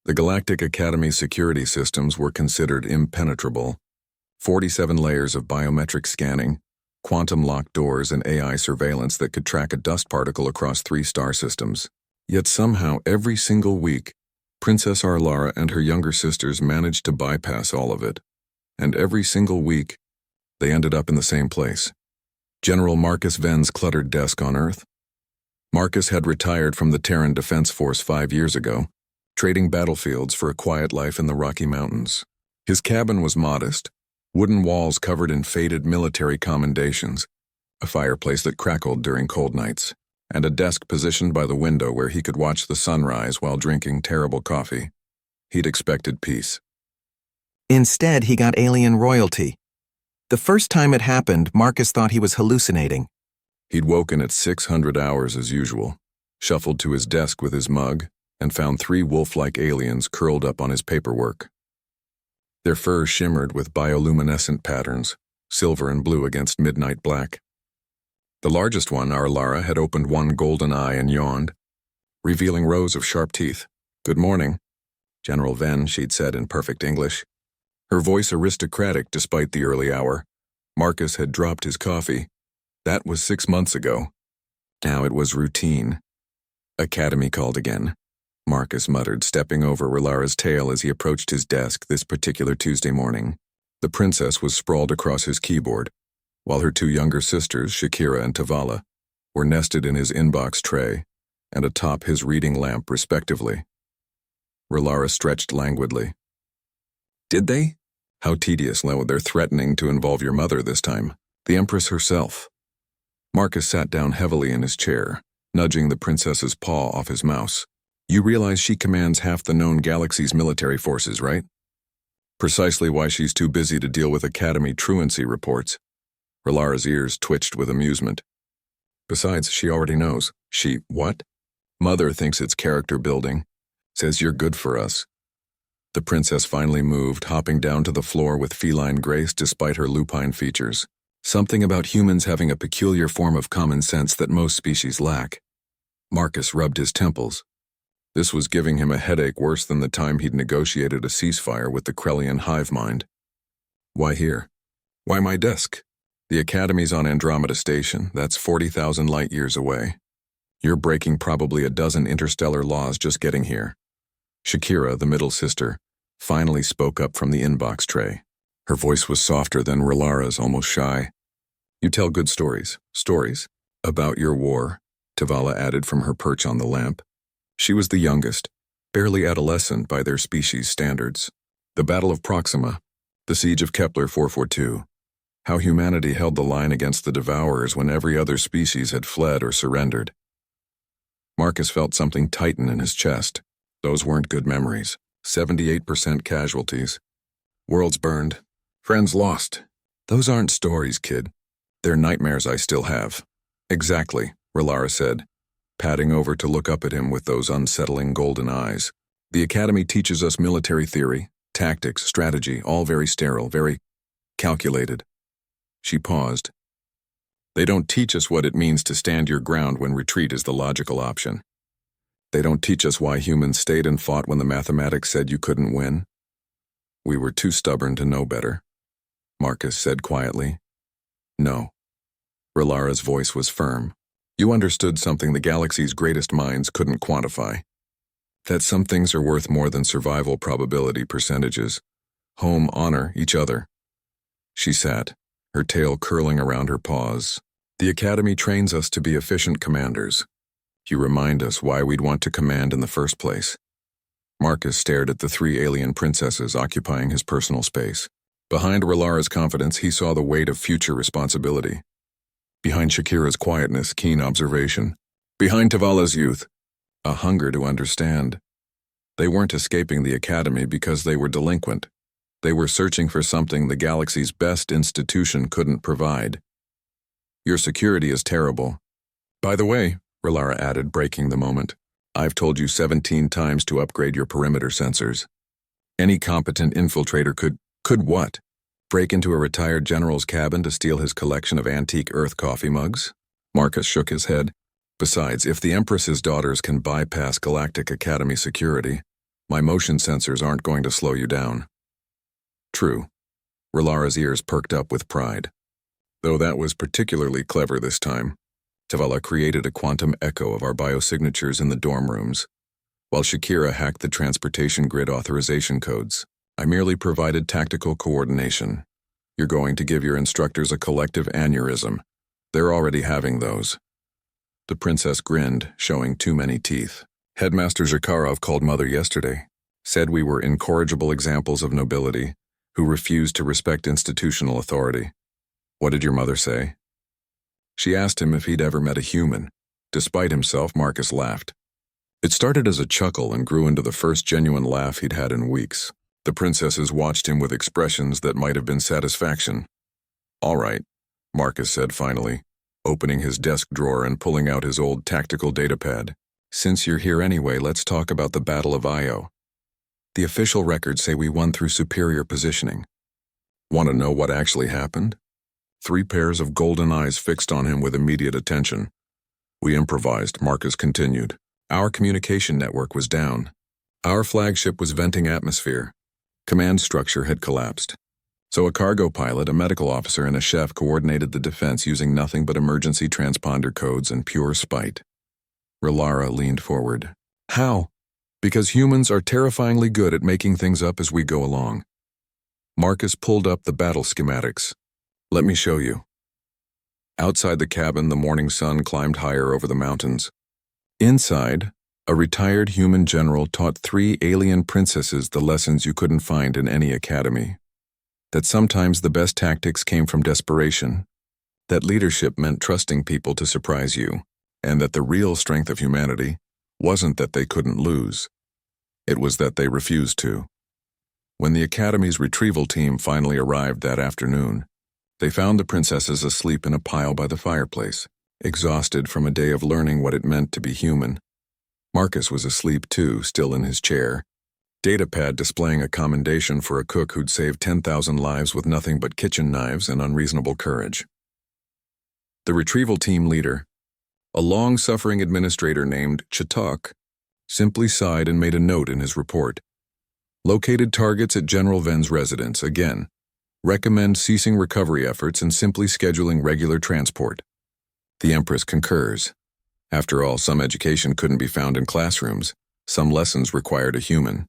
The Galactic Academy security systems were considered impenetrable. 47 layers of biometric scanning, quantum locked doors, and AI surveillance that could track a dust particle across 3 star systems. Yet somehow, every single week, Princess Arlara and her younger sisters managed to bypass all of it. And every single week, they ended up in the same place. General Marcus Venn's cluttered desk on Earth. Marcus had retired from the Terran Defense Force 5 years ago, trading battlefields for a quiet life in the Rocky Mountains. His cabin was modest, wooden walls covered in faded military commendations, a fireplace that crackled during cold nights, and a desk positioned by the window where he could watch the sunrise while drinking terrible coffee. He'd expected peace. Instead, he got alien royalty. The first time it happened, Marcus thought he was hallucinating. He'd woken at 600 hours as usual, shuffled to his desk with his mug, and found 3 wolf-like aliens curled up on his paperwork. Their fur shimmered with bioluminescent patterns, silver and blue against midnight black. The largest one, Arlara, had opened one golden eye and yawned, revealing rows of sharp teeth. "Good morning, General Venn," she'd said in perfect English. Her voice aristocratic despite the early hour. Marcus had dropped his coffee. That was 6 months ago. Now it was routine. "Academy called again," Marcus muttered, stepping over Arlara's tail as he approached his desk this particular Tuesday morning. The princess was sprawled across his keyboard, while her 2 younger sisters, Shakira and Tavala, were nested in his inbox tray and atop his reading lamp, respectively. Arlara stretched languidly. "Did they? How tedious, they're threatening to involve your mother this time, the Empress herself." Marcus sat down heavily in his chair, nudging the princess's paw off his mouse. "You realize she commands half the known galaxy's military forces, right? Precisely why she's too busy to deal with Academy truancy reports." Arlara's ears twitched with amusement. "Besides, she already knows." What? "Mother thinks it's character building. Says you're good for us." The princess finally moved, hopping down to the floor with feline grace despite her lupine features. Something about humans having a peculiar form of common sense that most species lack. Marcus rubbed his temples. This was giving him a headache worse than the time he'd negotiated a ceasefire with the Krellian hive mind. "Why here? Why my desk? The Academy's on Andromeda Station. That's 40,000 light-years away. You're breaking probably a dozen interstellar laws just getting here." Shakira, the middle sister, finally spoke up from the inbox tray. Her voice was softer than Arlara's, almost shy. "You tell good stories." "Stories? About your war," Tavala added from her perch on the lamp. She was the youngest, barely adolescent by their species standards. The Battle of Proxima, the Siege of Kepler 442, how humanity held the line against the Devourers when every other species had fled or surrendered. Marcus felt something tighten in his chest. Those weren't good memories. 78% casualties. Worlds burned. Friends lost. Those aren't stories, kid. They're nightmares I still have. "Exactly," Arlara said, patting over to look up at him with those unsettling golden eyes. "The Academy teaches us military theory, tactics, strategy, all very sterile, very calculated." She paused. "They don't teach us what it means to stand your ground when retreat is the logical option. They don't teach us why humans stayed and fought when the mathematics said you couldn't win. We were too stubborn to know better," Marcus said quietly. "No." Arlara's voice was firm. "You understood something the galaxy's greatest minds couldn't quantify. That some things are worth more than survival probability percentages. Home, honor, each other." She sat, her tail curling around her paws. "The Academy trains us to be efficient commanders. You remind us why we'd want to command in the first place." Marcus stared at the 3 alien princesses occupying his personal space. Behind Arlara's confidence, he saw the weight of future responsibility. Behind Shakira's quietness, keen observation. Behind Tavala's youth, a hunger to understand. They weren't escaping the Academy because they were delinquent. They were searching for something the galaxy's best institution couldn't provide. "Your security is terrible. By the way," Arlara added, breaking the moment, "I've told you 17 times to upgrade your perimeter sensors. Any competent infiltrator could what? Break into a retired general's cabin to steal his collection of antique Earth coffee mugs?" Marcus shook his head. "Besides, if the Empress's daughters can bypass Galactic Academy security, My motion sensors aren't going to slow you down. True. Relara's ears perked up with pride. Though that was particularly clever this time. Tavala created a quantum echo of our biosignatures in the dorm rooms, while Shakira hacked the transportation grid authorization codes. I merely provided tactical coordination. You're going to give your instructors a collective aneurysm. They're already having those. The princess grinned, showing too many teeth. Headmaster Zakharov called Mother yesterday, said we were incorrigible examples of nobility, who refused to respect institutional authority. What did your mother say? She asked him if he'd ever met a human. Despite himself, Marcus laughed. It started as a chuckle and grew into the first genuine laugh he'd had in weeks. The princesses watched him with expressions that might have been satisfaction. All right, Marcus said finally, opening his desk drawer and pulling out his old tactical datapad. Since you're here anyway, let's talk about the Battle of Io. The official records say we won through superior positioning. Want to know what actually happened? 3 pairs of golden eyes fixed on him with immediate attention. We improvised, Marcus continued. Our communication network was down. Our flagship was venting atmosphere. Command structure had collapsed. So a cargo pilot, a medical officer, and a chef coordinated the defense using nothing but emergency transponder codes and pure spite. Relara leaned forward. How? Because humans are terrifyingly good at making things up as we go along. Marcus pulled up the battle schematics. Let me show you. Outside the cabin, the morning sun climbed higher over the mountains. Inside, a retired human general taught 3 alien princesses the lessons you couldn't find in any academy. That sometimes the best tactics came from desperation, that leadership meant trusting people to surprise you, and that the real strength of humanity wasn't that they couldn't lose. It was that they refused to. When the Academy's retrieval team finally arrived that afternoon, they found the princesses asleep in a pile by the fireplace, exhausted from a day of learning what it meant to be human. Marcus was asleep too, still in his chair, datapad displaying a commendation for a cook who'd saved 10,000 lives with nothing but kitchen knives and unreasonable courage. The retrieval team leader, a long-suffering administrator named Chatak, simply sighed and made a note in his report. Located targets at General Ven's residence, again. Recommend ceasing recovery efforts and simply scheduling regular transport. The Empress concurs. After all, some education couldn't be found in classrooms. Some lessons required a human.